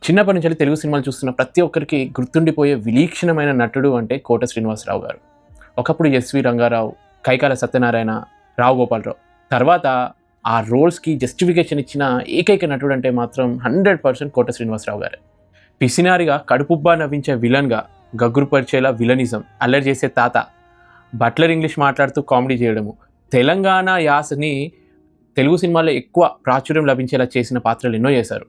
చిన్నప్పటి నుంచి తెలుగు సినిమాలు చూస్తున్న ప్రతి ఒక్కరికి గుర్తుండిపోయే విలక్షణమైన నటుడు అంటే కోట శ్రీనివాసరావు గారు. ఒకప్పుడు ఎస్వి రంగారావు, కైకాల సత్యనారాయణ, రావు గోపాలరావు. తర్వాత ఆ రోల్స్కి జస్టిఫికేషన్ ఇచ్చిన ఏకైక నటుడు అంటే మాత్రం 100% కోట శ్రీనివాసరావు గారే. పిసినారిగా కడుపుబ్బా నవ్వించే విలన్గా, గగ్గురుపరిచేలా విలనిజం, అల్లరి చేసే తాత, బట్లర్ ఇంగ్లీష్ మాట్లాడుతూ కామెడీ చేయడము, తెలంగాణ యాసని తెలుగు సినిమాల్లో ఎక్కువ ప్రాచుర్యం లభించేలా చేసిన పాత్రలు ఎన్నో చేశారు.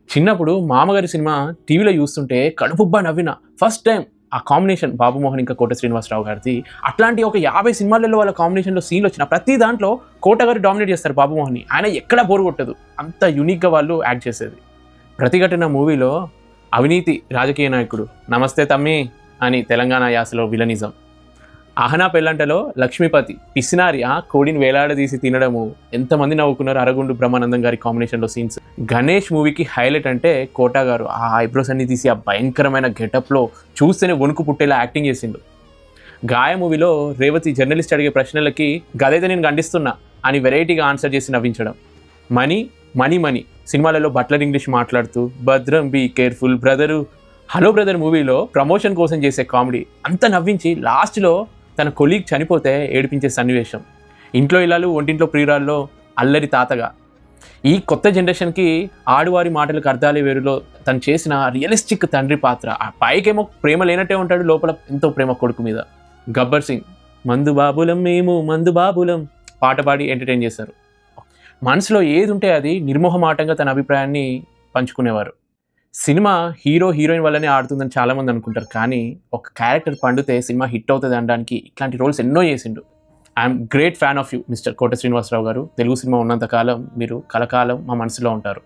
చిన్నప్పుడు మామగారి సినిమా టీవీలో చూస్తుంటే కడుపుబ్బా నవ్విన ఫస్ట్ టైం ఆ కాంబినేషన్ బాబుమోహన్ ఇంకా కోట శ్రీనివాసరావు గారిది. అట్లాంటి ఒక 50 సినిమాలలో వాళ్ళ కాంబినేషన్లో సీన్లు వచ్చిన ప్రతి దాంట్లో కోట గారు డామినేట్ చేస్తారు బాబుమోహన్ని. ఆయన ఎక్కడ బోరు కొట్టదు, అంత యూనిక్గా వాళ్ళు యాక్ట్ చేసేది. ప్రతిఘటన మూవీలో అవినీతి రాజకీయ నాయకుడు నమస్తే తమ్మి అని తెలంగాణ యాసలో విలనిజం. అహనా పెళ్ళంటలో లక్ష్మీపతి పిసినారి ఆ కోడిని వేలాడదీసి తినడము ఎంతమంది నవ్వుకున్నారు. అరగుండు బ్రహ్మానందం గారి కాంబినేషన్లో సీన్స్. గణేష్ మూవీకి హైలైట్ అంటే కోటా గారు ఆ ఐబ్రోస్ అన్ని తీసి ఆ భయంకరమైన గెటప్లో చూస్తేనే వణుకు పుట్టేలా యాక్టింగ్ చేసిండు. గాయ మూవీలో రేవతి జర్నలిస్ట్ అడిగే ప్రశ్నలకి గదైతే నేను ఖండిస్తున్నా అని వెరైటీగా ఆన్సర్ చేసి నవ్వించడం. మనీ మనీ మనీ సినిమాలలో బట్లర్ ఇంగ్లీష్ మాట్లాడుతూ భద్రం be careful brother, hello brother మూవీలో ప్రమోషన్ కోసం చేసే కామెడీ అంతా నవ్వించి లాస్ట్లో తన కొలీగ్ చనిపోతే ఏడిపించే సన్నివేశం. ఇంట్లో ఇల్లాలు ఒంటింట్లో ప్రియురాల్లో అల్లరి తాతగా. ఈ కొత్త జనరేషన్కి ఆడువారి మాటలకు అర్థాలే వేరులో తను చేసిన రియలిస్టిక్ తండ్రి పాత్ర. ఆ పైకేమో ప్రేమ లేనట్టే ఉంటాడు, లోపల ఎంతో ప్రేమ కొడుకు మీద. గబ్బర్ సింగ్ మందు బాబులం మేము మందు బాబులం పాట పాడి ఎంటర్టైన్ చేశారు. మనసులో ఏది ఉంటే అది నిర్మోహమాటంగా తన అభిప్రాయాన్ని పంచుకునేవారు. సినిమా హీరో హీరోయిన్ వల్లనే ఆడుతుందని చాలామంది అనుకుంటారు, కానీ ఒక క్యారెక్టర్ పండితే సినిమా హిట్ అవుతుంది అనడానికి ఇట్లాంటి రోల్స్ ఎన్నో చేసిండు. I'm great fan of you mister Kota Srinivasarao గారు. తెలుగు సినిమా ఉన్నంతకాలం మీరు కలకాలం మా మనసులో ఉంటారు.